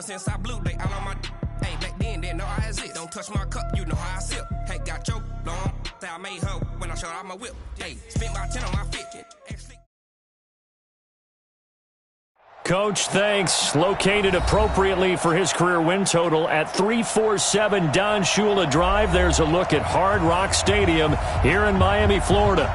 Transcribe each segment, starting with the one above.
since I blew, they all on my hey, back then, didn't know I exist. Don't touch my cup, you know how I sip. Hey, got your long, say I made her when I showed out my whip. Hey, spent my 10 on my 50. Coach, thanks. Located appropriately for his career win total at 347 Don Shula Drive. There's a look at Hard Rock Stadium here in Miami, Florida.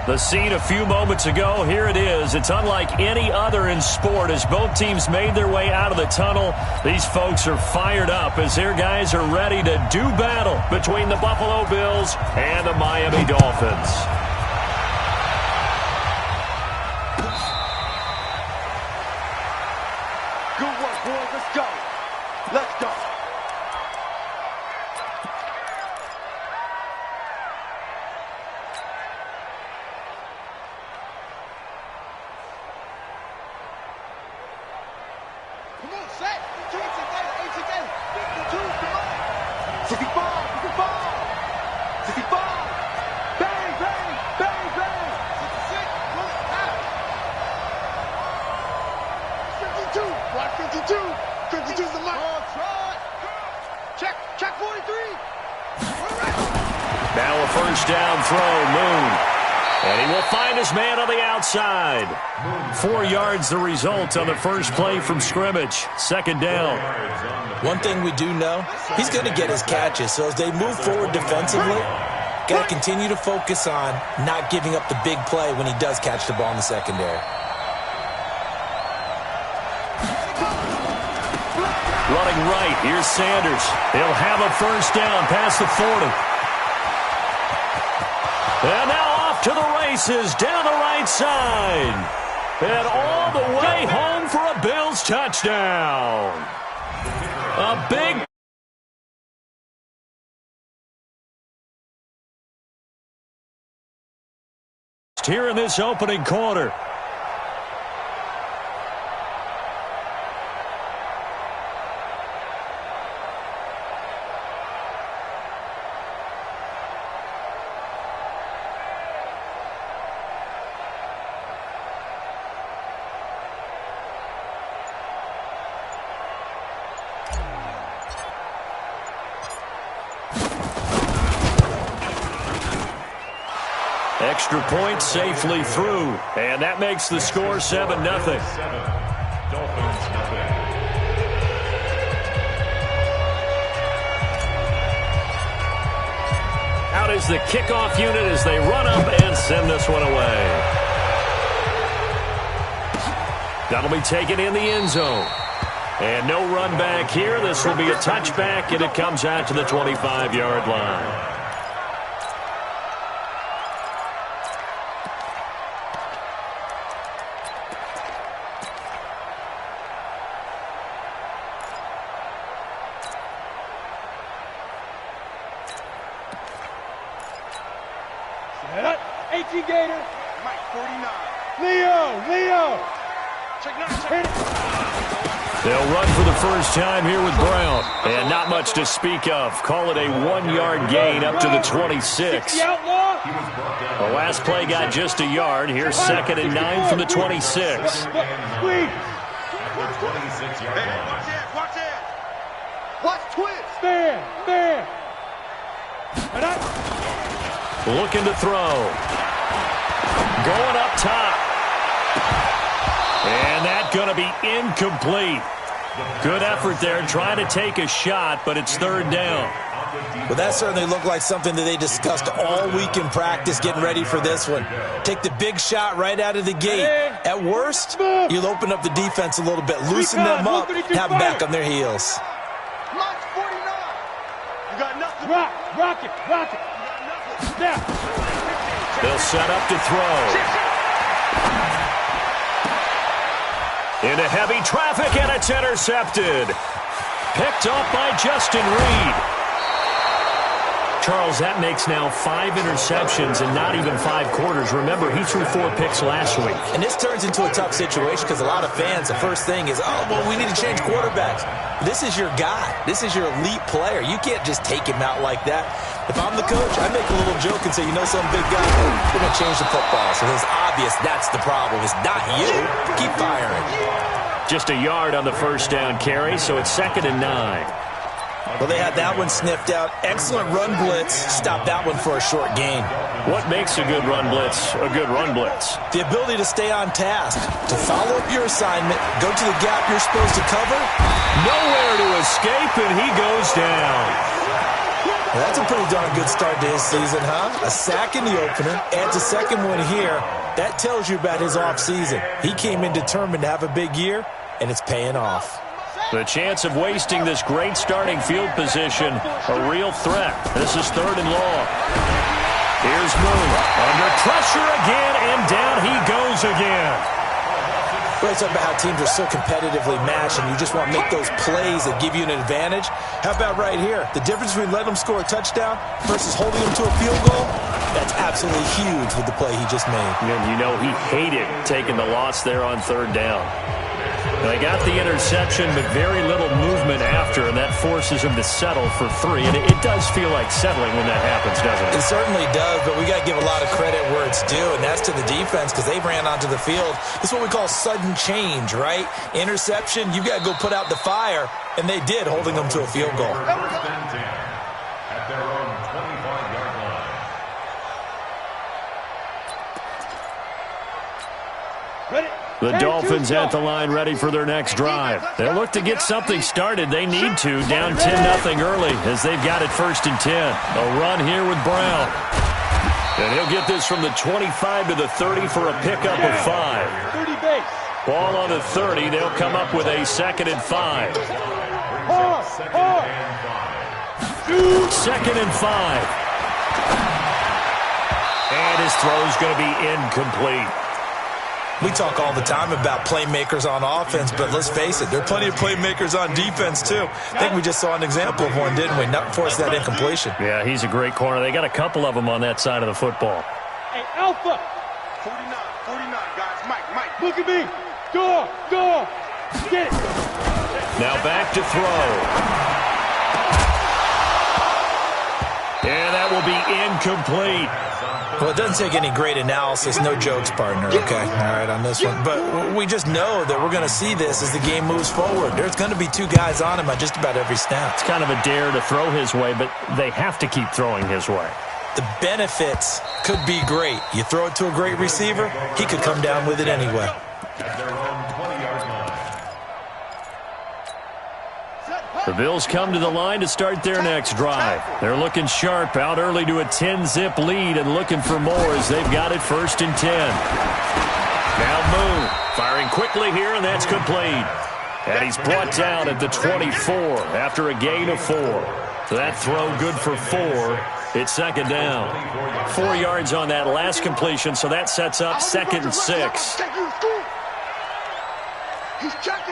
The scene a few moments ago, here it is. It's unlike any other in sport as both teams made their way out of the tunnel. These folks are fired up as their guys are ready to do battle between the Buffalo Bills and the Miami Dolphins. Good work, boys. Let's go. Let's go. Come on, set. 2 together, 8 together. 52, come on. 65, 65. 65. Bang, bang, bang, bang. 66, run it out. 52, watch 52. 52's the mark. Oh, try. Check 43. Now a first down throw, Moon. And he will find his man on the outside. 4 yards the result on the first play from scrimmage. Second down. One thing we do know, he's going to get his catches. So as they move forward defensively, got to continue to focus on not giving up the big play when he does catch the ball in the secondary. Running right, here's Sanders. He'll have a first down past the 40. And now off to the races down the right side. And all the way home for a Bills touchdown. A big here in this opening quarter. Extra point safely through, and that makes the score 7-0. Out is the kickoff unit as they run up and send this one away. That'll be taken in the end zone. And no run back here. This will be a touchback, and it comes out to the 25-yard line. Gator. Mike 49. Leo. Check 9. They'll run for the first time here with Brown. And not much to speak of. Call it a 1-yard gain up to the 26. The last play got just a yard. Here's 2nd and 9 from the 26. Watch twist. Stand. Looking to throw. Going up top. And that's going to be incomplete. Good effort there trying to take a shot, but it's 3rd down. Well, that certainly looked like something that they discussed all week in practice getting ready for this one. Take the big shot right out of the gate. At worst, you'll open up the defense a little bit, loosen them up, have them back on their heels. Mike 49. You got nothing. Rock it. Snap. They'll set up to throw. Into heavy traffic, and it's intercepted. Picked off by Justin Reed. Charles, that makes now 5 interceptions and not even 5 quarters. Remember, he threw 4 picks last week. And this turns into a tough situation because a lot of fans, the first thing is, oh, well, we need to change quarterbacks. This is your guy. This is your elite player. You can't just take him out like that. If I'm the coach, I make a little joke and say, you know, some big guy, we're going to change the football. So it's obvious that's the problem. It's not you. Keep firing. Just a yard on the first down carry, so it's 2nd and 9. Well, they had that one sniffed out. Excellent run blitz. Stop that one for a short gain. What makes a good run blitz a good run blitz? The ability to stay on task, to follow up your assignment, go to the gap you're supposed to cover. Nowhere to escape, and he goes down. Well, that's a pretty darn good start to his season, huh? A sack in the opener, adds a second one here. That tells you about his offseason. He came in determined to have a big year, and it's paying off. The chance of wasting this great starting field position, a real threat. This is 3rd and long. Here's Moon. Under pressure again, and down he goes again. Well, it's about how teams are so competitively matched, and you just want to make those plays that give you an advantage. How about right here? The difference between letting them score a touchdown versus holding them to a field goal, that's absolutely huge with the play he just made. And you know he hated taking the loss there on 3rd down. They got the interception, but very little movement after, and that forces him to settle for 3. And it does feel like settling when that happens, doesn't it? It certainly does, but we got to give a lot of credit where it's due, and that's to the defense because they ran onto the field. This is what we call sudden change, right? Interception, you got to go put out the fire, and they did, holding them to a field goal. At their own 25-yard line. Ready? The Dolphins at the line ready for their next drive. They'll look to get something started. They need to, down 10-0 early as they've got it 1st and 10. A run here with Brown. And he'll get this from the 25 to the 30 for a pickup of 5. 30 base. Ball on the 30. They'll come up with a 2nd and 5. 2nd and 5. And his throw's going to be incomplete. We talk all the time about playmakers on offense, but let's face it, there are plenty of playmakers on defense, too. I think we just saw an example of one, didn't we? Not force that incompletion. Yeah, he's a great corner. They got a couple of them on that side of the football. Hey, Alpha. 49, guys. Mike, look at me. Go. Get it. Now back to throw. And that will be incomplete. Well, it doesn't take any great analysis. No jokes, partner. Okay, all right, on this one. But we just know that we're going to see this as the game moves forward. There's going to be 2 guys on him on just about every snap. It's kind of a dare to throw his way, but they have to keep throwing his way. The benefits could be great. You throw it to a great receiver, he could come down with it anyway. At their own 20-yard line. The Bills come to the line to start their next drive. They're looking sharp, out early to a 10-zip lead and looking for more as they've got it 1st and 10. Now Moon firing quickly here, and that's complete. And he's brought down at the 24 after a gain of 4. So that throw good for 4. It's 2nd down. 4 yards on that last completion, so that sets up 2nd and 6. He's checking.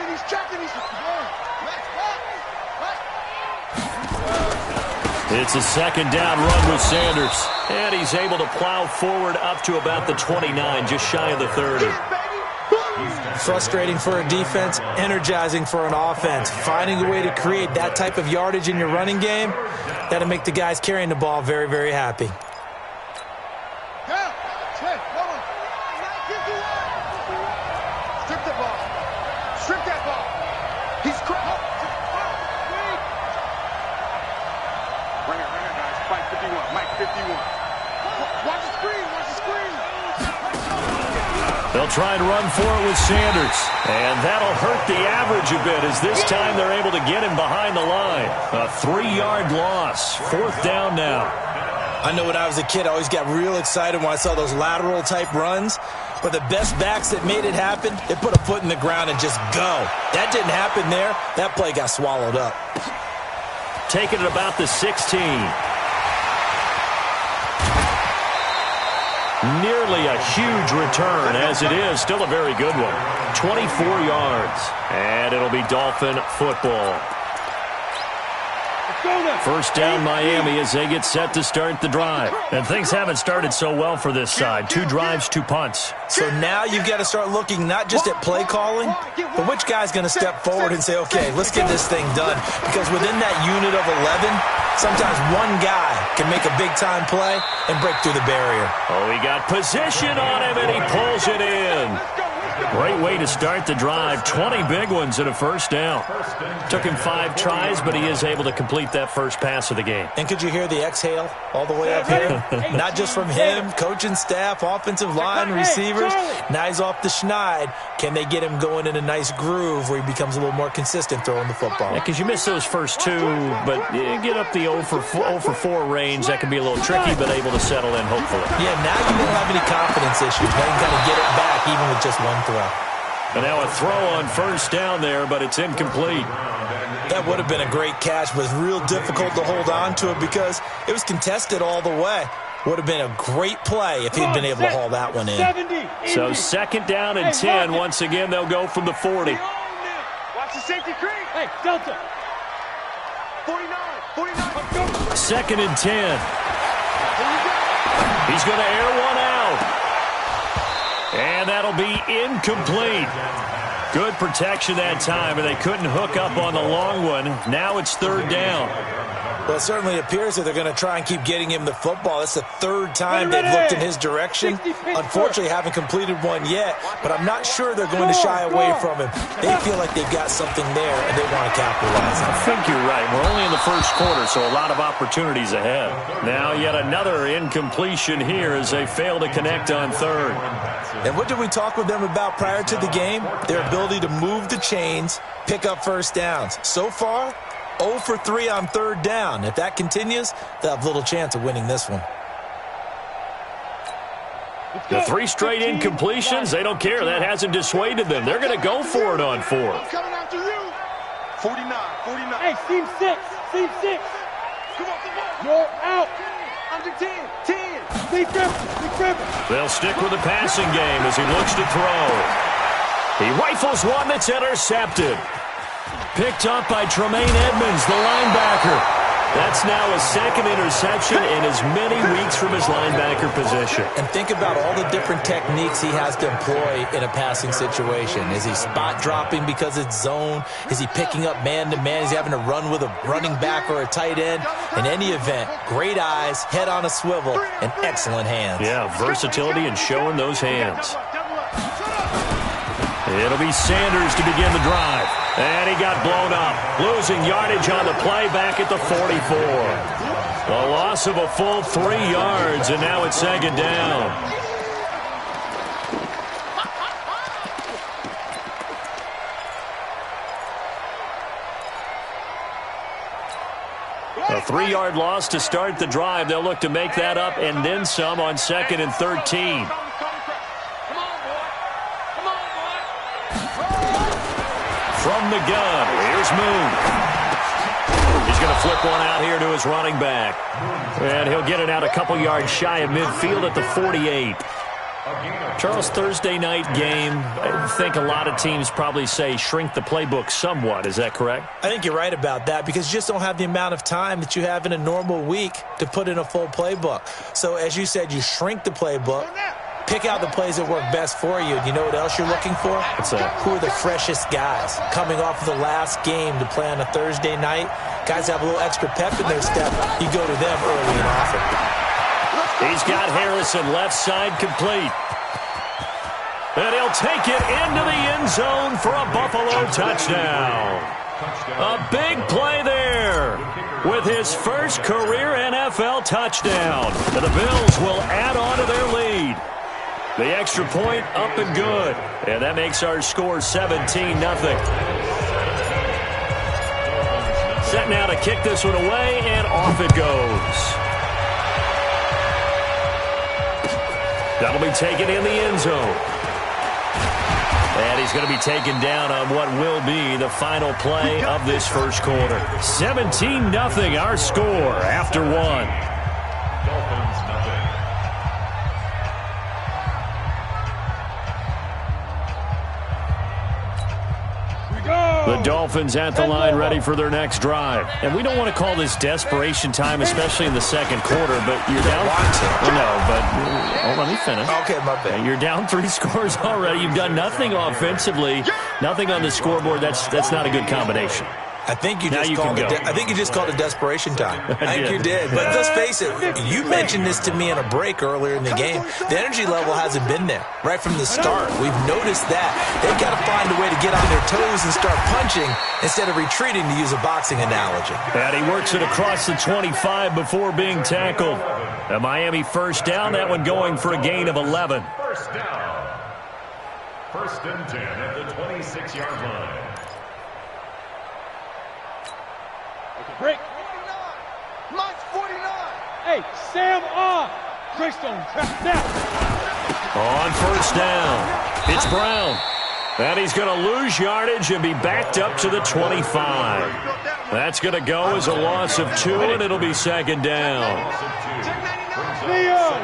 It's a 2nd down run with Sanders. And he's able to plow forward up to about the 29, just shy of the 30. Frustrating for a defense, energizing for an offense. Finding a way to create that type of yardage in your running game, that'll make the guys carrying the ball very, very happy. Strip that ball. He's cracked. Right here, guys. Mike 51. Watch the screen. They'll try and run for it with Sanders. And that'll hurt the average a bit as this time they're able to get him behind the line. A 3-yard loss. 4th down now. I know when I was a kid, I always got real excited when I saw those lateral-type runs. But the best backs that made it happen, they put a foot in the ground and just go. That didn't happen there. That play got swallowed up. Taking it about the 16. Nearly a huge return, as it is. Still a very good one. 24 yards. And it'll be Dolphin football. 1st down Miami as they get set to start the drive. And things haven't started so well for this side. 2 drives, 2 punts. So now you've got to start looking not just at play calling, but which guy's going to step forward and say, okay, let's get this thing done. Because within that unit of 11, sometimes one guy can make a big-time play and break through the barrier. Oh, he got position on him, and he pulls it in. Great way to start the drive. 20 big ones and a first down. Took him 5 tries, but he is able to complete that first pass of the game. And could you hear the exhale all the way up here? Not just from him, coaching staff, offensive line, receivers. Now he's off the schneid. Can they get him going in a nice groove where he becomes a little more consistent throwing the football? Yeah, because you miss those first 2, but you get up the 0 for 4 range. That can be a little tricky, but able to settle in, hopefully. Yeah, now you don't have any confidence issues. Now you can kind of get it back even with just one throw. And now a throw on first down there, but it's incomplete. That would have been a great catch, but it's real difficult to hold on to it because it was contested all the way. Would have been a great play if he'd been able to haul that one in. So second down and 10. Once again, they'll go from the 40. Watch the safety creep. Hey, Delta. 49. Second and 10. He's going to air one out. And that'll be incomplete. Good protection that time, and they couldn't hook up on the long one. Now it's third down. Well, it certainly appears that they're going to try and keep getting him the football. It's the third time they've looked in his direction. Unfortunately, haven't completed one yet, but I'm not sure they're going to shy away from him. They feel like they've got something there, and they want to capitalize on it. I think you're right. We're only in the first quarter, so a lot of opportunities ahead. Now yet another incompletion here as they fail to connect on third. And what did we talk with them about prior to the game? Their ability to move the chains, pick up first downs. So far, 0 for 3 on third down. If that continues, they'll have little chance of winning this one. The 3 straight incompletions, they don't care. That hasn't dissuaded them. They're going to go for it on 4. Coming after you. 49. Hey, seam 6. Seam 6. Come on. You're out. Under 10. 10. Big grip. They'll stick with the passing game as he looks to throw. He rifles one that's intercepted. Picked up by Tremaine Edmonds, the linebacker. That's now a second interception in as many weeks from his linebacker position. And think about all the different techniques he has to employ in a passing situation. Is he spot dropping because it's zone? Is he picking up man-to-man? Is he having to run with a running back or a tight end? In any event, great eyes, head on a swivel, and excellent hands. Yeah, versatility and showing those hands. It'll be Sanders to begin the drive. And he got blown up. Losing yardage on the play back at the 44. A loss of a full 3 yards, and now it's second down. A 3-yard loss to start the drive. They'll look to make that up and then some on second and 13. From the gun, here's Moon. He's going to flip one out here to his running back. And he'll get it out a couple yards shy of midfield at the 48. Charles, Thursday night game, I think a lot of teams probably say shrink the playbook somewhat. Is that correct? I think you're right about that because you just don't have the amount of time that you have in a normal week to put in a full playbook. So as you said, you shrink the playbook. Pick out the plays that work best for you. And you know what else you're looking for? What's that? Who are the freshest guys coming off of the last game to play on a Thursday night? Guys have a little extra pep in their step. You go to them early and often. He's got Harrison left side complete. And he'll take it into the end zone for a Buffalo touchdown. A big play there with his first career NFL touchdown. And the Bills will add on to their lead. The extra point up and good. And that makes our score 17-0. Set now to kick this one away, and off it goes. That'll be taken in the end zone. And he's going to be taken down on what will be the final play of this first quarter. 17-0 our score after 1. Dolphins, nothing. The Dolphins at the line ready for their next drive. And we don't want to call this desperation time, especially in the second quarter, but you're down. No, but let me finish. Okay, my bad. You're down 3 scores already. You've done nothing offensively, nothing on the scoreboard. That's not a good combination. I think you Now just you called can it. go. I think you just called it desperation time. I think did. you did. But let's face it. You mentioned this to me in a break earlier in the game. The energy level hasn't been there right from the start. We've noticed that they've got to find a way to get on their toes and start punching instead of retreating, to use a boxing analogy. And he works it across the 25 before being tackled. A Miami first down. That one going for a gain of 11. First down. First and 10 at the 26-yard line. Break. 49. Mine's 49. Hey, Sam on. Greystone, trap now. On first down, it's Brown. And he's going to lose yardage and be backed up to the 25. That's going to go as a loss of 2, and it'll be second down. Leo.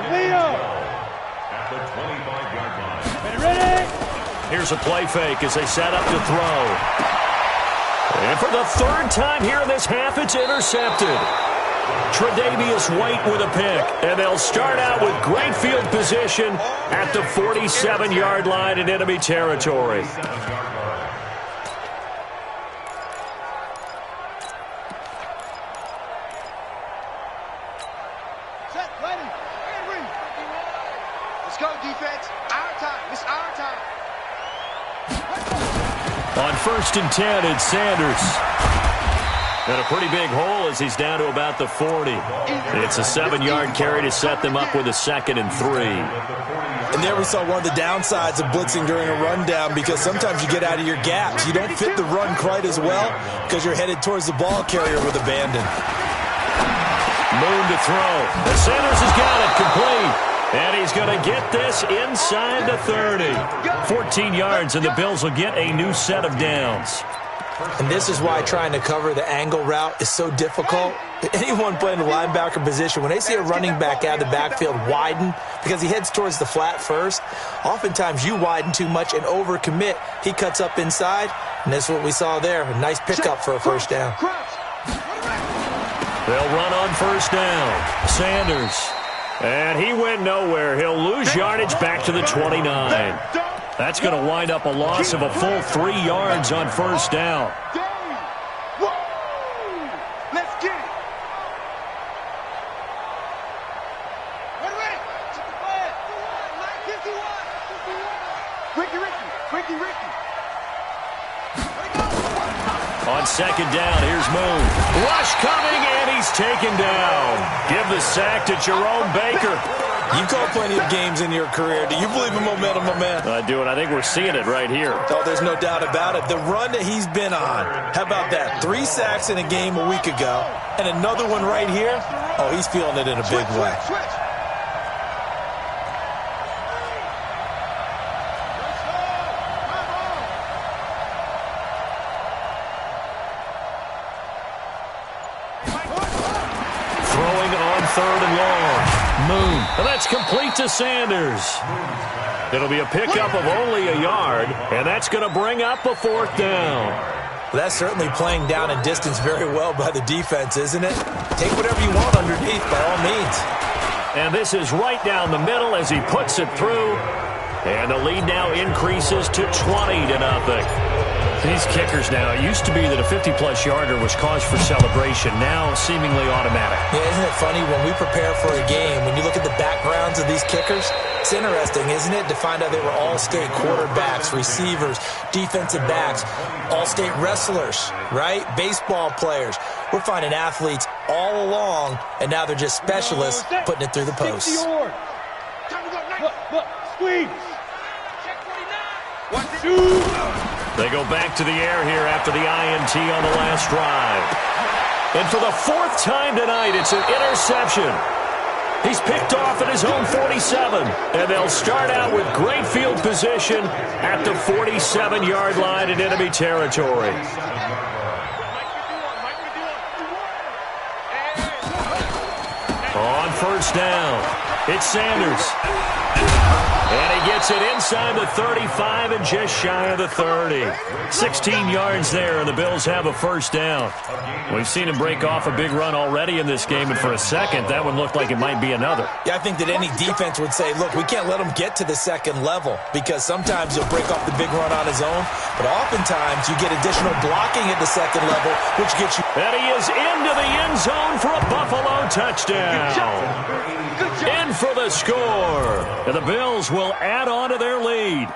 At the 25-yard line. Ready? Here's a play fake as they set up to throw. And for the third time here in this half, it's intercepted. Tre'Davious White with a pick. And they'll start out with great field position at the 47-yard line in enemy territory. Set, ready. Henry. Let's go, defense. Our time. It's our time. On first and 10, it's Sanders. And a pretty big hole as he's down to about the 40. It's a 7-yard carry to set them up with a 2nd and 3. And there we saw one of the downsides of blitzing during a rundown, because sometimes you get out of your gaps. You don't fit the run quite as well because you're headed towards the ball carrier with abandon. Moon to throw. And Sanders has got it complete. And he's going to get this inside the 30. 14 yards, and the Bills will get a new set of downs. And this is why trying to cover the angle route is so difficult. Anyone playing the linebacker position, when they see a running back out of the backfield widen because he heads towards the flat first, oftentimes you widen too much and overcommit. He cuts up inside, and that's what we saw there. A nice pickup for a first down. They'll run on first down. Sanders. And he went nowhere. He'll lose yardage back to the 29. That's going to wind up a loss of a full 3 yards on first down. Let's get it. Ricky. On second down, here's Moon. Rush coming, and he's taken down. Give the sack to Jerome Baker. You call plenty of games in your career. Do you believe in momentum, my man? I do, and I think we're seeing it right here. Oh, there's no doubt about it. The run that he's been on. How about that? 3 sacks in a game a week ago, and another one right here. Oh, he's feeling it in a big way. Third and long. Moon. And that's complete to Sanders. It'll be a pickup of only a yard, and that's going to bring up a 4th down. Well, that's certainly playing down and distance very well by the defense, isn't it? Take whatever you want underneath, by all means. And this is right down the middle as he puts it through. And the lead now increases to 20-0. These kickers now, it used to be that a 50-plus yarder was cause for celebration. Now seemingly automatic. Yeah, isn't it funny when we prepare for a game, when you look at the backgrounds of these kickers, it's interesting, isn't it, to find out they were all-state quarterbacks, receivers, defensive backs, all-state wrestlers, right? Baseball players. We're finding athletes all along, and now they're just specialists putting it through the posts. Look, squeeze. Check 49. 1, 2. They go back to the air here after the INT on the last drive. And for the 4th time tonight, it's an interception. He's picked off at his own 47. And they'll start out with great field position at the 47-yard line in enemy territory. On first down, It's Sanders. And he gets it inside the 35 and just shy of the 30. 16 yards there, and the Bills have a first down. We've seen him break off a big run already in this game, and for a second, that one looked like it might be another. Yeah, I think that any defense would say, look, we can't let him get to the second level because sometimes he'll break off the big run on his own, but oftentimes you get additional blocking at the second level, which gets you. And he is into the end zone for a Buffalo touchdown. In for the score. And the Bills will add on to their lead.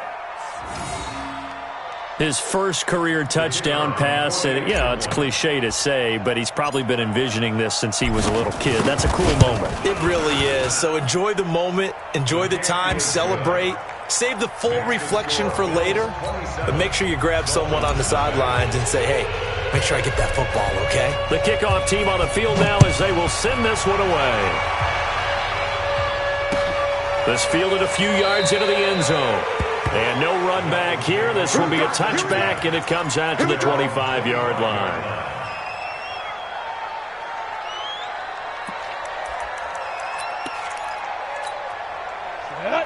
His first career touchdown pass, and it's cliche to say, but he's probably been envisioning this since he was a little kid. That's a cool moment. It really is. So enjoy the moment, enjoy the time, celebrate, save the full reflection for later, but make sure you grab someone on the sidelines and say, hey, make sure I get that football, okay? The kickoff team on the field now as they will send this one away. This fielded a few yards into the end zone. And no run back here. This will be a touchback, and it comes out to the 25-yard line.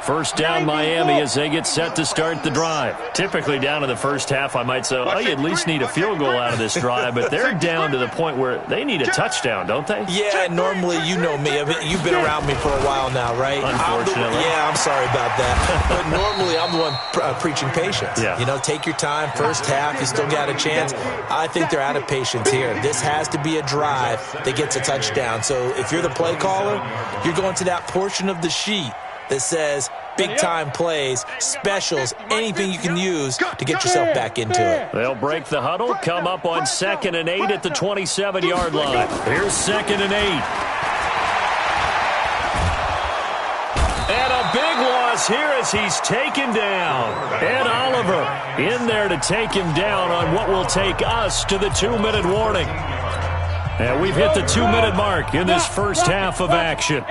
First down, Miami, as they get set to start the drive. Typically down in the first half, I might say, you at least need a field goal out of this drive, but they're down to the point where they need a touchdown, don't they? Yeah, normally, you know me. I mean, you've been around me for a while now, right? Unfortunately. I'm sorry about that. But normally, I'm the one preaching patience. Yeah. Take your time. First half, you still got a chance. I think they're out of patience here. This has to be a drive that gets a touchdown. So if you're the play caller, you're going to that portion of the sheet that says big-time plays, specials, anything you can use to get yourself back into it. They'll break the huddle, come up on 2nd and 8 at the 27-yard line. Here's 2nd and 8. And a big loss here as he's taken down. Ed Oliver in there to take him down on what will take us to the 2-minute warning. And we've hit the 2-minute mark in this first half of action.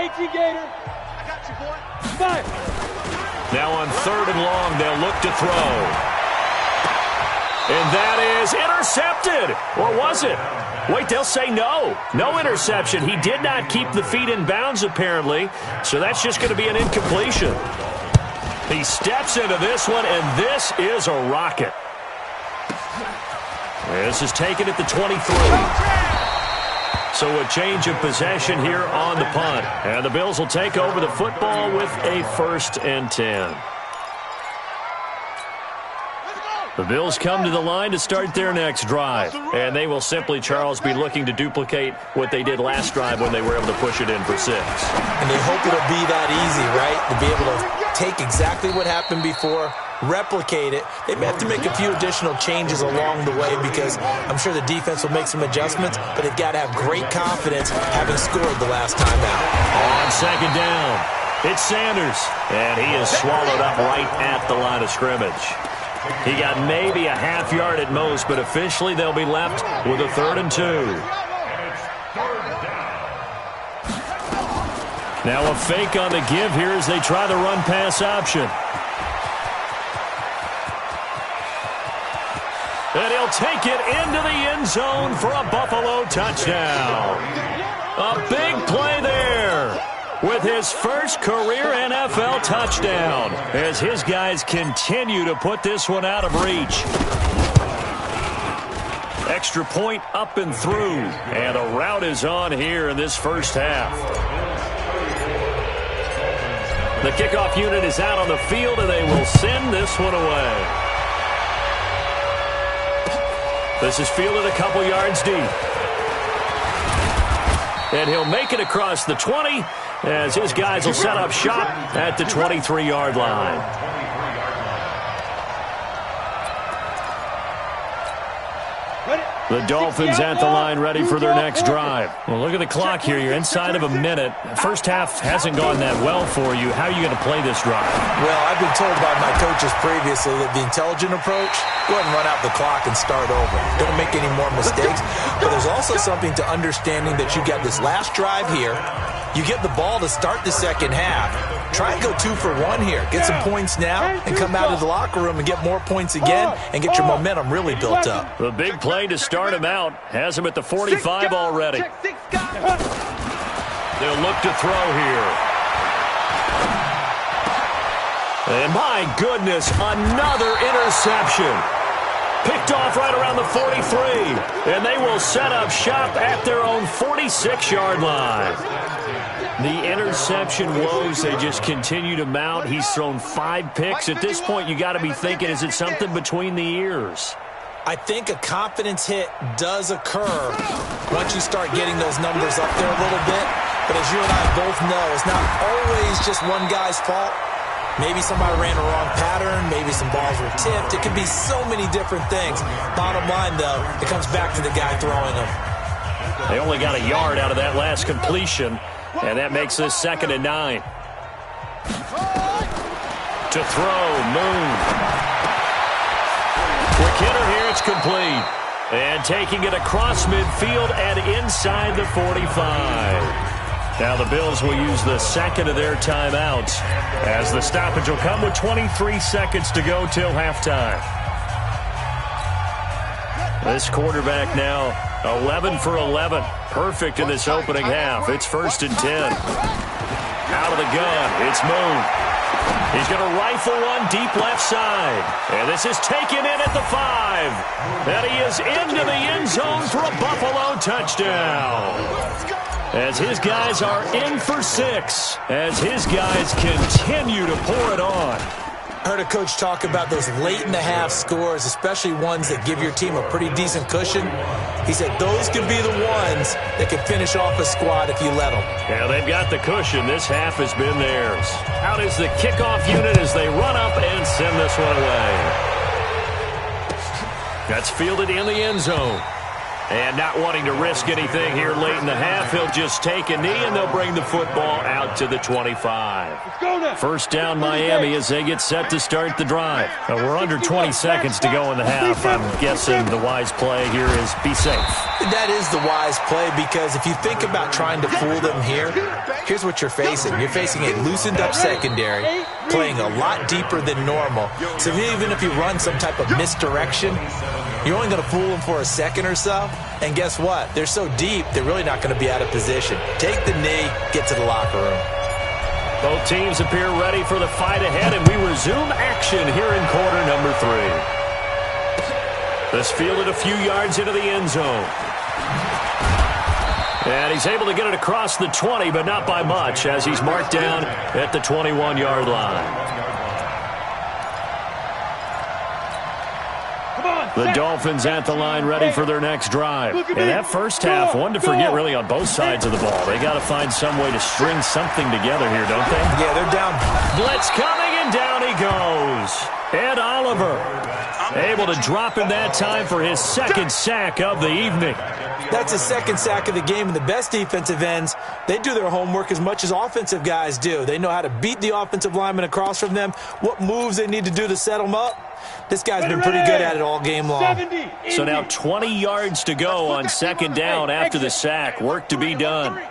Now on 3rd and long, they'll look to throw. And that is intercepted. Or was it? Wait, they'll say no. No interception. He did not keep the feet in bounds, apparently. So that's just going to be an incompletion. He steps into this one, and this is a rocket. This is taken at the 23. So a change of possession here on the punt. And the Bills will take over the football with a 1st and 10. The Bills come to the line to start their next drive. And they will simply, Charles, be looking to duplicate what they did last drive when they were able to push it in for 6. And they hope it'll be that easy, right? To be able to take exactly what happened before, replicate it. They may have to make a few additional changes along the way because I'm sure the defense will make some adjustments, but they've got to have great confidence having scored the last time out. On 2nd down, it's Sanders, and he is swallowed up right at the line of scrimmage. He got maybe a half yard at most, but officially they'll be left with a 3rd and 2. Now a fake on the give here as they try the run-pass option. And he'll take it into the end zone for a Buffalo touchdown. A big play there with his first career NFL touchdown as his guys continue to put this one out of reach. Extra point up and through, and a rout is on here in this first half. The kickoff unit is out on the field, and they will send this one away. This is fielded a couple yards deep. And he'll make it across the 20 as his guys will set up shop at the 23-yard line. The Dolphins at the line ready for their next drive. Well, look at the clock here. You're inside of a minute. First half hasn't gone that well for you. How are you going to play this drive? Well, I've been told by my coaches previously that the intelligent approach, go ahead and run out the clock and start over. Don't make any more mistakes. But there's also something to understanding that you got this last drive here. You get the ball to start the second half. Try and go 2 for 1 here. Get some points now and come out of the locker room and get more points again and get your momentum really built up. The big play to start him out has him at the 45 already. They'll look to throw here. And my goodness, another interception. Picked off right around the 43. And they will set up shop at their own 46-yard line. The interception woes, they just continue to mount. He's thrown 5 picks. At this point, you got to be thinking, is it something between the ears? I think a confidence hit does occur once you start getting those numbers up there a little bit. But as you and I both know, it's not always just one guy's fault. Maybe somebody ran a wrong pattern. Maybe some balls were tipped. It can be so many different things. Bottom line, though, it comes back to the guy throwing them. They only got a yard out of that last completion, and that makes this 2nd and 9. To throw, Moon. Quick hitter here, it's complete. And taking it across midfield and inside the 45. Now the Bills will use the 2nd of their timeouts as the stoppage will come with 23 seconds to go till halftime. This quarterback now 11 for 11. Perfect in this opening half. It's 1st and 10. Out of the gun, it's Moon. He's going to rifle one deep left side. And this is taken in at the 5. And he is into the end zone for a Buffalo touchdown. As his guys are in for 6. As his guys continue to pour it on. I heard a coach talk about those late-in-the-half scores, especially ones that give your team a pretty decent cushion. He said those could be the ones that can finish off a squad if you let them. Yeah, they've got the cushion. This half has been theirs. Out is the kickoff unit as they run up and send this one away. That's fielded in the end zone. And not wanting to risk anything here late in the half, he'll just take a knee, and they'll bring the football out to the 25. 1st down, Miami, as they get set to start the drive. We're under 20 seconds to go in the half. I'm guessing the wise play here is be safe. That is the wise play, because if you think about trying to fool them here, here's what you're facing. You're facing a loosened-up secondary, playing a lot deeper than normal. So even if you run some type of misdirection, you're only going to fool them for a second or so. And guess what? They're so deep, they're really not going to be out of position. Take the knee, get to the locker room. Both teams appear ready for the fight ahead, and we resume action here in quarter number 3. This fielded a few yards into the end zone. And he's able to get it across the 20, but not by much, as he's marked down at the 21-yard line. The Dolphins at the line ready for their next drive. And that first half, one to forget really on both sides of the ball. They got to find some way to string something together here, don't they? Yeah, they're down. Blitz coming, and down he goes. Ed Oliver able to drop him that time for his 2nd sack of the evening. That's his 2nd sack of the game, and the best defensive ends, they do their homework as much as offensive guys do. They know how to beat the offensive lineman across from them, what moves they need to do to set them up. This guy's been pretty good at it all game long. So now 20 yards to go on 2nd down after the sack. Work to be done. Back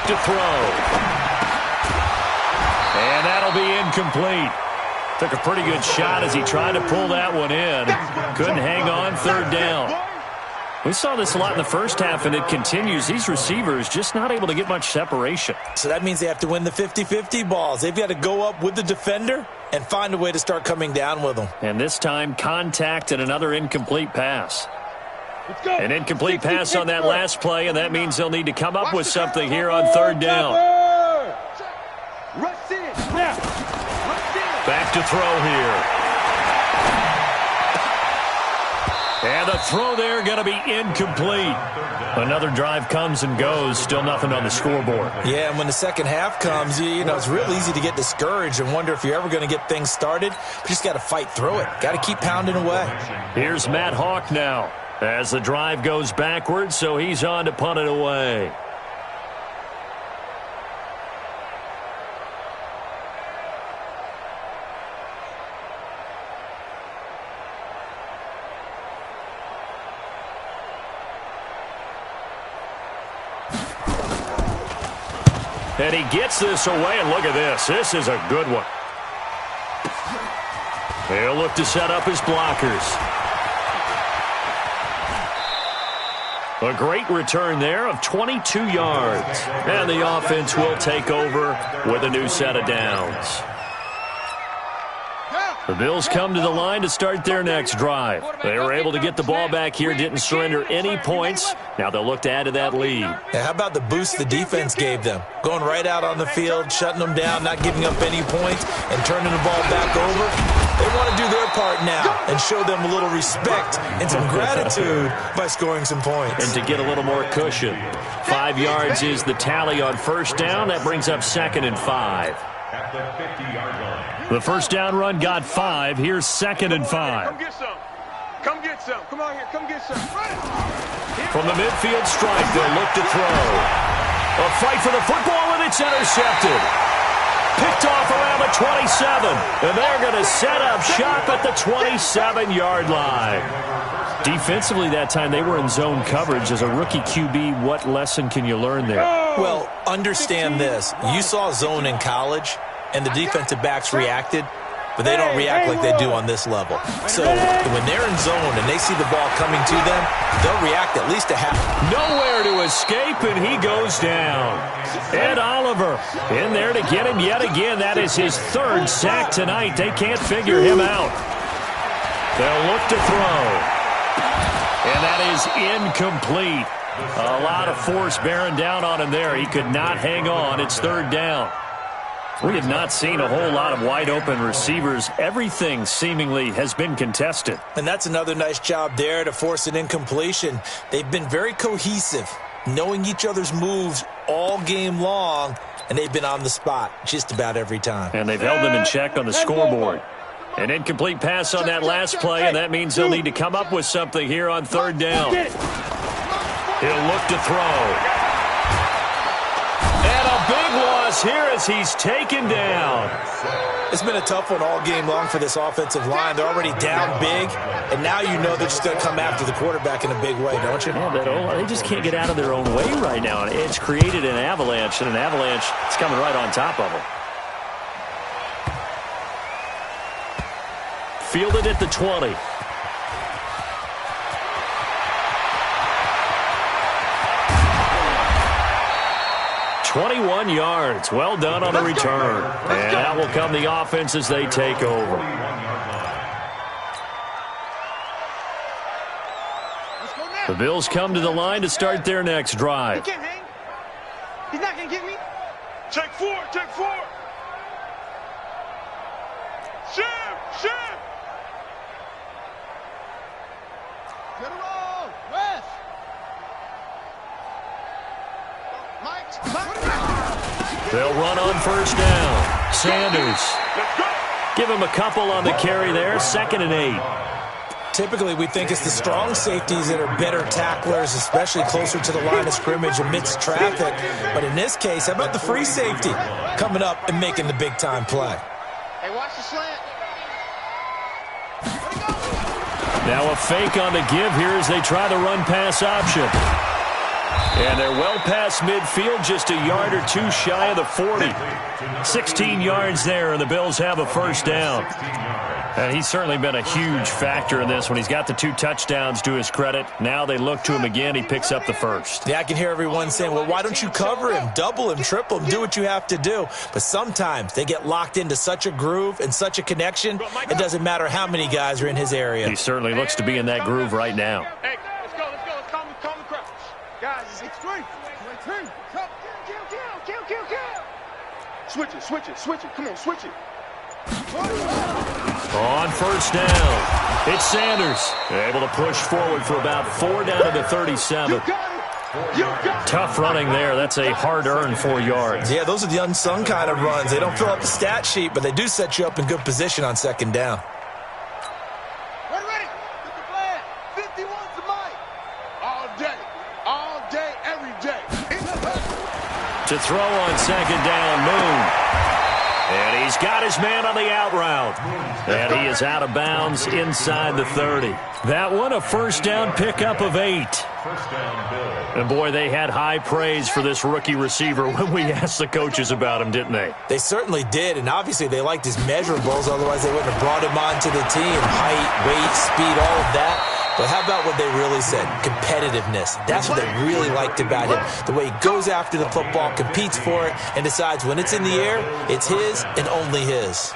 to throw. And that'll be incomplete. Took a pretty good shot as he tried to pull that one in. Couldn't hang on, 3rd down. We saw this a lot in the first half, and it continues. These receivers just not able to get much separation. So that means they have to win the 50-50 balls. They've got to go up with the defender and find a way to start coming down with them. And this time, contact and another incomplete pass. An incomplete pass on that last play, and that means they'll need to come up with something here on 3rd down. Back to throw here. And the throw there going to be incomplete. Another drive comes and goes. Still nothing on the scoreboard. Yeah, and when the second half comes, you know, it's real easy to get discouraged and wonder if you're ever going to get things started. But you just got to fight through it. Got to keep pounding away. Here's Matt Hawk now as the drive goes backwards, so he's on to punt it away. And he gets this away, and look at this. This is a good one. He'll look to set up his blockers. A great return there of 22 yards. And the offense will take over with a new set of downs. The Bills come to the line to start their next drive. They were able to get the ball back here, didn't surrender any points. Now they'll look to add to that lead. Yeah, how about the boost the defense gave them? Going right out on the field, shutting them down, not giving up any points, and turning the ball back over. They want to do their part now and show them a little respect and some gratitude by scoring some points. And to get a little more cushion. 5 yards is the tally on first down. That brings up 2nd and 5. At the 50-yard line. The first down run got 5. Here's 2nd and 5. Come get some. Come get some. Come on here. Come get some. From the midfield stripe, they'll look to throw. A fight for the football, and it's intercepted. Picked off around the 27. And they're going to set up shop at the 27-yard line. Defensively that time, they were in zone coverage. As a rookie QB, what lesson can you learn there? Well, understand this. You saw zone in college, and the defensive backs reacted, but they don't react like they do on this level. So when they're in zone and they see the ball coming to them, they'll react at least a half. Nowhere to escape, and he goes down. Ed Oliver in there to get him yet again. That is his 3rd sack tonight. They can't figure him out. They'll look to throw. And that is incomplete. A lot of force bearing down on him there. He could not hang on. It's 3rd down. We have not seen a whole lot of wide-open receivers. Everything seemingly has been contested. And that's another nice job there to force an incompletion. They've been very cohesive, knowing each other's moves all game long, and they've been on the spot just about every time. And they've held them in check on the scoreboard. An incomplete pass on that last play, and that means they'll need to come up with something here on 3rd down. He'll look to throw. And a big loss here as he's taken down. It's been a tough one all game long for this offensive line. They're already down big, and now you know they're just going to come after the quarterback in a big way, don't you? Yeah, they just can't get out of their own way right now. It's created an avalanche, and an avalanche is coming right on top of them. Fielded at the 20. "21 yards. Well done on the return. And that will come the offense as they take over. The Bills come to the line to start their next drive. He can't hang. He's not going to get me. Check 4. Check 4. Shim. Shim. Get a roll. West. Mike. They'll run on first down. Sanders. Give him a couple on the carry there. 2nd and 8. Typically, we think it's the strong safeties that are better tacklers, especially closer to the line of scrimmage amidst traffic. But in this case, how about the free safety coming up and making the big-time play? Hey, watch the slant. Now a fake on the give here as they try the run-pass option. And they're well past midfield, just a yard or 2 shy of the 40. 16 yards there, and the Bills have a first down. And he's certainly been a huge factor in this when he's got the 2 touchdowns to his credit. Now they look to him again. He picks up the first. Yeah, I can hear everyone saying, well, why don't you cover him, double him, triple him, do what you have to do. But sometimes they get locked into such a groove and such a connection, it doesn't matter how many guys are in his area. He certainly looks to be in that groove right now. Hey, let's go. Let's calm the crowd. Guys, it's straight. Switch it. Come on, switch it. On first down, it's Sanders. Able to push forward for about 4 down to the 37. Tough running there. That's a hard-earned 4 yards. Yeah, those are the unsung kind of runs. They don't fill up the stat sheet, but they do set you up in good position on 2nd down. Ready. Get the flag. 51's the mic. All day, every day. To throw on 2nd down, Moon. And he's got his man on the out route. And he is out of bounds inside the 30. That one, a first down pickup of 8. First down, Bill. And boy, they had high praise for this rookie receiver when we asked the coaches about him, didn't they? They certainly did, and obviously they liked his measurables, otherwise they wouldn't have brought him onto the team. Height, weight, speed, all of that. But how about what they really said? Competitiveness. That's what they really liked about him. The way he goes after the football, competes for it, and decides when it's in the air, it's his and only his.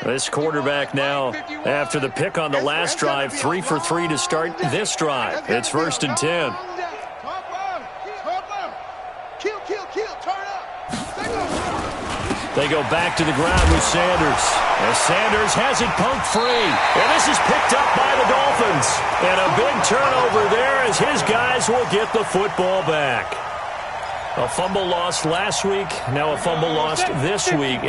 This quarterback now, after the pick on the last drive, 3 for 3 to start this drive. It's 1st and 10. They go back to the ground with Sanders. As Sanders has it poked free. And this is picked up by the Dolphins. And a big turnover there as his guys will get the football back. A fumble lost last week, now a fumble lost this week.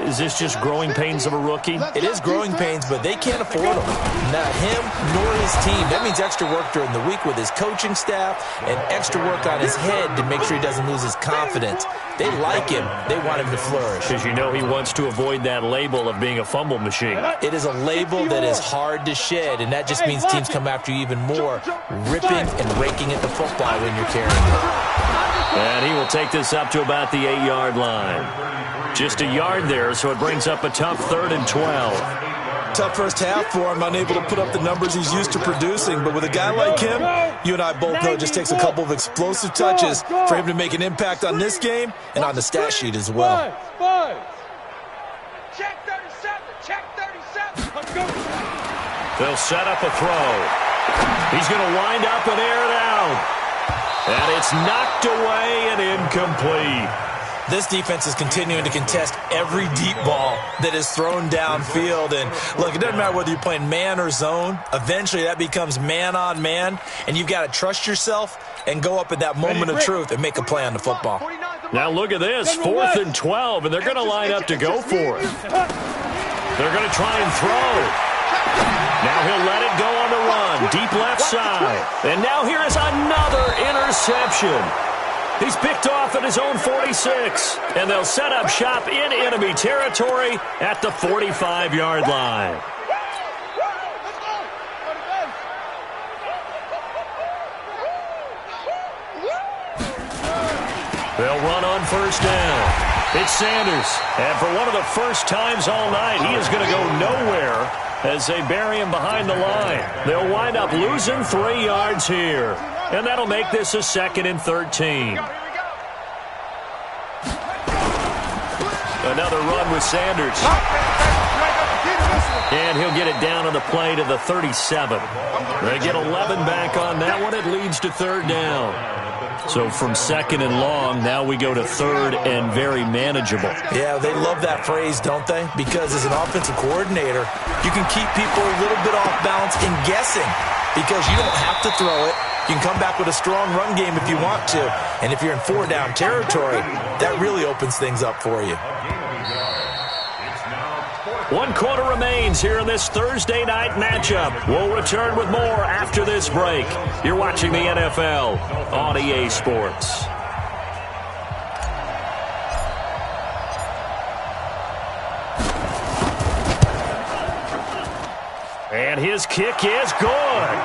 Is this just growing pains of a rookie? It is growing pains, but they can't afford them. Not him nor his team. That means extra work during the week with his coaching staff and extra work on his head to make sure he doesn't lose his confidence. They like him. They want him to flourish. Because you know he wants to avoid that label of being a fumble machine. It is a label that is hard to shed, and that just means teams come after you even more, ripping and raking at the football when you're carrying it. And he will take this up to about the 8-yard line. Just a yard there, so it brings up a tough 3rd and 12. Tough first half for him, unable to put up the numbers he's used to producing. But with a guy like him, you and I both know it just takes a couple of explosive touches for him to make an impact on this game and on the stat sheet as well. Check 37. Check 37. Let's go. They'll set up a throw. He's going to wind up and air it out. And it's knocked away and incomplete. This defense is continuing to contest every deep ball that is thrown downfield. And, look, it doesn't matter whether you're playing man or zone. Eventually that becomes man-on-man, and you've got to trust yourself and go up at that moment of truth and make a play on the football. Now look at this, 4th and 12, and they're going to line up to go for it. They're going to try and throw. Now he'll let it go on the run, deep left side. And now here is another interception. He's picked off at his own 46. And they'll set up shop in enemy territory at the 45-yard line. They'll run on 1st down. It's Sanders. And for one of the first times all night, he is going to go nowhere as they bury him behind the line. They'll wind up losing 3 yards here. And that'll make this a 2nd and 13. Another run with Sanders. And he'll get it down on the play to the 37. They get 11 back on that one. It leads to 3rd down. So from 2nd and long, now we go to 3rd and very manageable. Yeah, they love that phrase, don't they? Because as an offensive coordinator, you can keep people a little bit off balance and guessing because you don't have to throw it. You can come back with a strong run game if you want to. And if you're in 4-down territory, that really opens things up for you. 1 quarter remains here in this Thursday night matchup. We'll return with more after this break. You're watching the NFL on EA Sports. And his kick is good.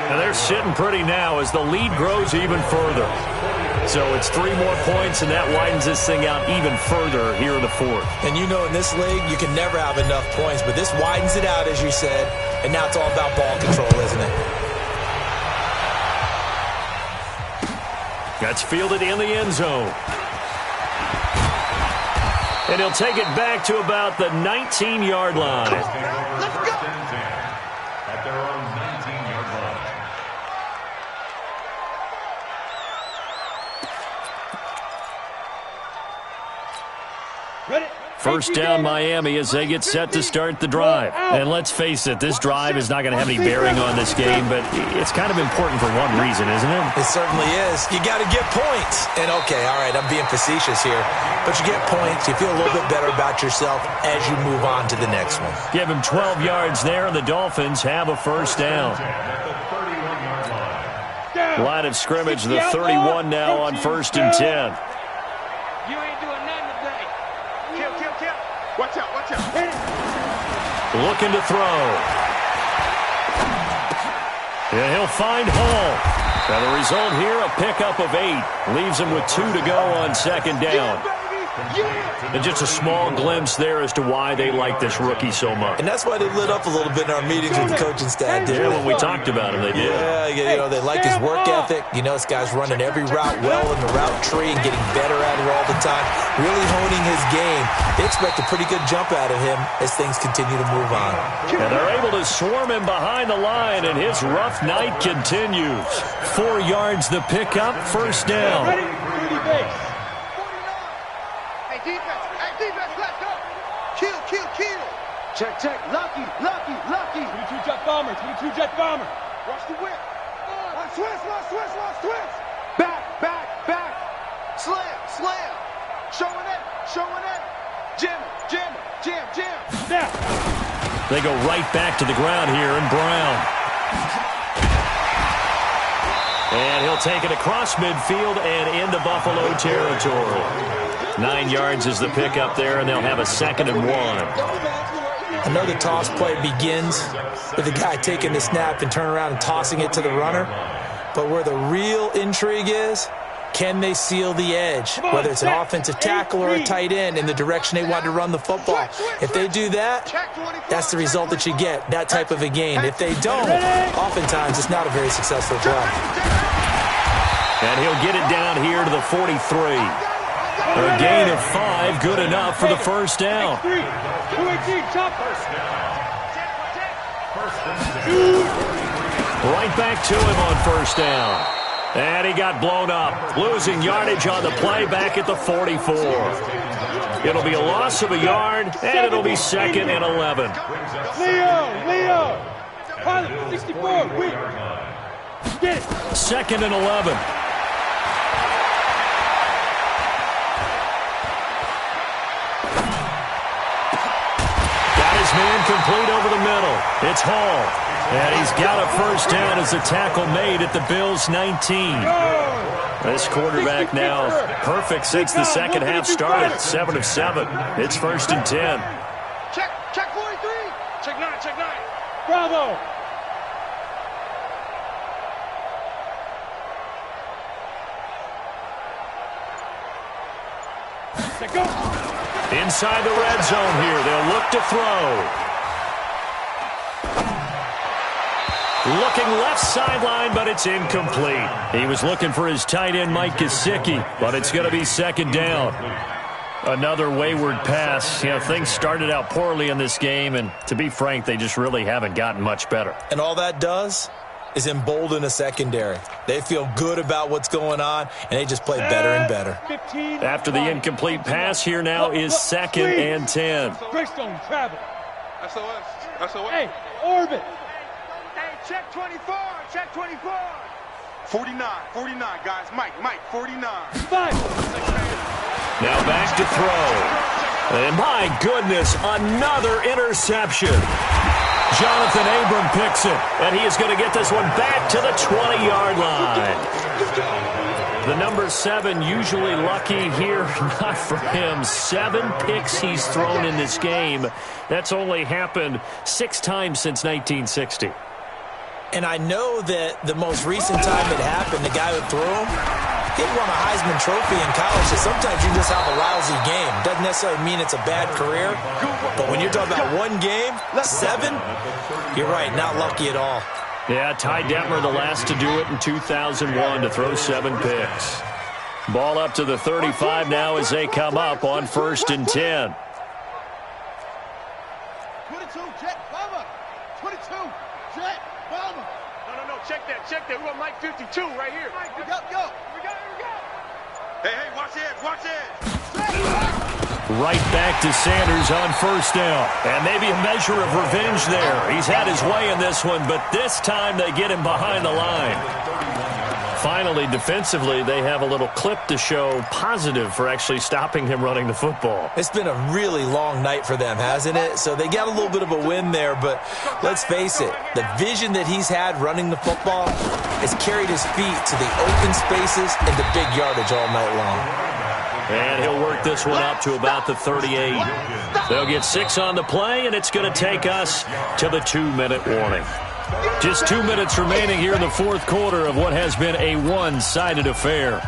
And they're sitting pretty now as the lead grows even further. So it's 3 more points, and that widens this thing out even further here in the 4th. And you know in this league, you can never have enough points, but this widens it out, as you said, and now it's all about ball control, isn't it? That's fielded in the end zone. And he'll take it back to about the 19-yard line. Let's go. At their own 19-yard line. Ready? 1st down Miami as they get set to start the drive. And let's face it, this drive is not going to have any bearing on this game, but it's kind of important for one reason, isn't it? It certainly is. You got to get points. And, okay, all right, I'm being facetious here. But you get points. You feel a little bit better about yourself as you move on to the next one. Give him 12 yards there, and the Dolphins have a 1st down. Line of scrimmage, the 31 now on 1st and 10. You ain't doing nothing today. Kill. Watch out. Looking to throw. And he'll find Hall. Now the result here, a pickup of 8. Leaves him with 2 to go on 2nd down. And just a small glimpse there as to why they like this rookie so much. And that's why they lit up a little bit in our meetings with the coaching staff, didn't Yeah, they? when we talked about him, they did. Yeah, they like his work ethic. You know, this guy's running every route well in the route tree and getting better at it all the time, really honing his game. They expect a pretty good jump out of him as things continue to move on. And they're able to swarm him behind the line, and his rough night continues. 4 yards the pickup, first down. Ready? 30 base. 49. Hey, defense, let's go. Kill. Check. Lucky. 22 jet bomber. Rush the whip. One twist. Back. Slam. Showing it. Jam. Snap. They go right back to the ground here, and Brown. And he'll take it across midfield and into Buffalo territory. 9 yards is the pickup there, and they'll have a 2nd and 1. I know the toss play begins with the guy taking the snap and turning around and tossing it to the runner. But where the real intrigue is, can they seal the edge? Whether it's an offensive tackle or a tight end in the direction they want to run the football. If they do that, that's the result that you get, that type of a gain. If they don't, oftentimes it's not a very successful play. And he'll get it down here to the 43. A gain of 5, good enough for the first down. 218, chopper. Right back to him on first down. And he got blown up, losing yardage on the play back at the 44. It'll be a loss of a yard, and it'll be 2nd and 11. Leo. Pilot, 64, quick. Get it. 2nd and 11. Man complete over the middle. It's Hall. And he's got a first down as the tackle made at the Bills' 19. This quarterback now perfect since the second half started. 7 of 7. It's 1st and 10. Check 43. Check 9. Bravo. Let's go. Inside the red zone here. They'll look to throw. Looking left sideline, but it's incomplete. He was looking for his tight end, Mike Gesicki, but it's going to be 2nd down. Another wayward pass. You know, things started out poorly in this game, and to be frank, they just really haven't gotten much better. And all that does is embolden a secondary. They feel good about what's going on, and they just play better and better. After the incomplete pass, here now is 2nd and 10. Greystone travel. SOS. Hey, orbit. Hey, check 24. 49, guys. Mike, 49. 5. Now back to throw. And my goodness, another interception. Jonathan Abram picks it, and he is going to get this one back to the 20-yard line. The number 7 usually lucky here, not for him. 7 picks he's thrown in this game. That's only happened 6 times since 1960. And I know that the most recent time it happened, the guy who threw him, he won a Heisman Trophy in college, so sometimes you just have a lousy game. Doesn't necessarily mean it's a bad career, but when you're talking about one game, 7, you're right, not lucky at all. Yeah, Ty Detmer, the last to do it in 2001, to throw 7 picks. Ball up to the 35 now as they come up on 1st and 10. 22, jet bomber. 22, jet bomber. No, check that. We got Mike 52 right here. Go. Hey, watch it. Right back to Sanders on 1st down. And maybe a measure of revenge there. He's had his way in this one, but this time they get him behind the line. Finally, defensively, they have a little clip to show positive for actually stopping him running the football. It's been a really long night for them, hasn't it? So they got a little bit of a win there, but let's face it, the vision that he's had running the football has carried his feet to the open spaces and the big yardage all night long. And he'll work this one up to about the 38. They'll get 6 on the play, and it's going to take us to the 2-minute warning. Just 2 minutes remaining here in the 4th quarter of what has been a one-sided affair.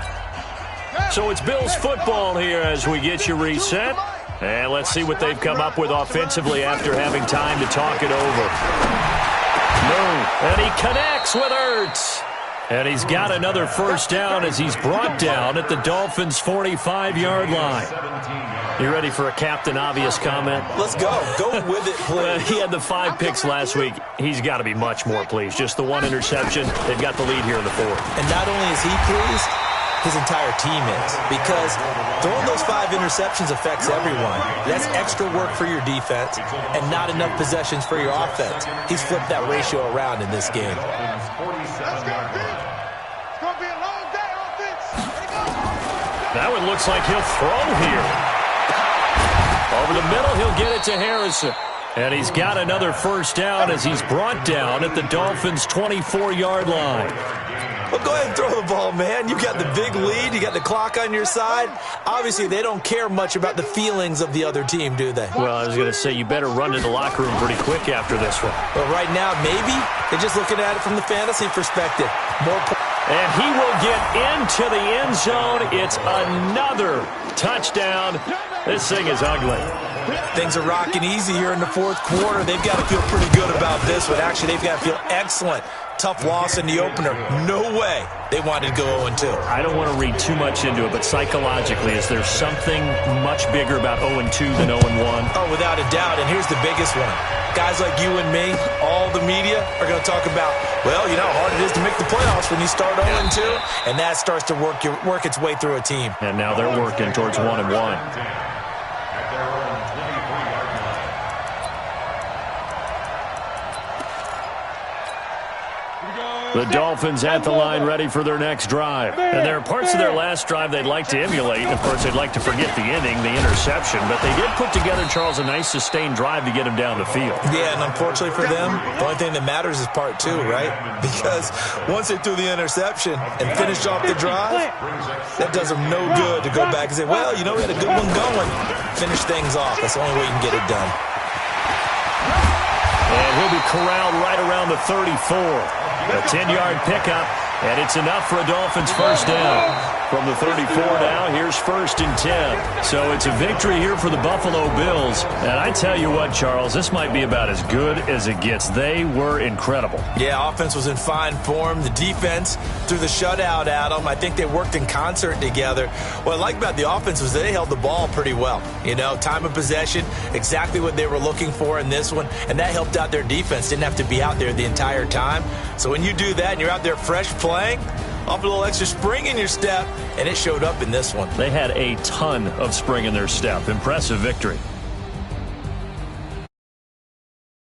So it's Bills football here as we get you reset. And let's see what they've come up with offensively after having time to talk it over. And he connects with Ertz. And he's got another first down as he's brought down at the Dolphins' 45-yard line. You ready for a Captain Obvious comment? Let's go. Go with it, please. He had the 5 picks last week. He's got to be much more pleased. Just the 1 interception. They've got the lead here in the 4th. And not only is he pleased, his entire team is. Because throwing those 5 interceptions affects everyone. That's extra work for your defense and not enough possessions for your offense. He's flipped that ratio around in this game. That one looks like he'll throw here. Over the middle, he'll get it to Harrison. And he's got another first down as he's brought down at the Dolphins' 24-yard line. Well, go ahead and throw the ball, man. You got the big lead. You got the clock on your side. Obviously, they don't care much about the feelings of the other team, do they? Well, I was going to say, you better run to the locker room pretty quick after this one. But right now, maybe they're just looking at it from the fantasy perspective. And he will get into the end zone. It's another touchdown. This thing is ugly. Things are rocking easy here in the 4th quarter. They've got to feel pretty good about this one. Actually, they've got to feel excellent. Tough loss in the opener. No way they wanted to go 0-2. I don't want to read too much into it, but psychologically, is there something much bigger about 0-2 than 0-1? Oh, without a doubt, and here's the biggest one. Guys like you and me, all the media, are going to talk about, well, you know how hard it is to make the playoffs when you start 0-2, and that starts to work its way through a team. And now they're working towards 1-1. The Dolphins at the line ready for their next drive. And there are parts of their last drive they'd like to emulate. Of course, they'd like to forget the inning, the interception. But they did put together, Charles, a nice sustained drive to get him down the field. Yeah, and unfortunately for them, the only thing that matters is part 2, right? Because once they threw the interception and finished off the drive, that does them no good to go back and say, well, you know, we had a good one going. Finish things off. That's the only way you can get it done. And he'll be corralled right around the 34. A 10-yard pickup, and it's enough for a Dolphins first down. From the 34 now, here's 1st and 10. So it's a victory here for the Buffalo Bills. And I tell you what, Charles, this might be about as good as it gets. They were incredible. Yeah, offense was in fine form. The defense threw the shutout at them. I think they worked in concert together. What I like about the offense was they held the ball pretty well. You know, time of possession, exactly what they were looking for in this one. And that helped out their defense. Didn't have to be out there the entire time. So when you do that and you're out there fresh playing, off a little extra spring in your step, and it showed up in this one. They had a ton of spring in their step. Impressive victory.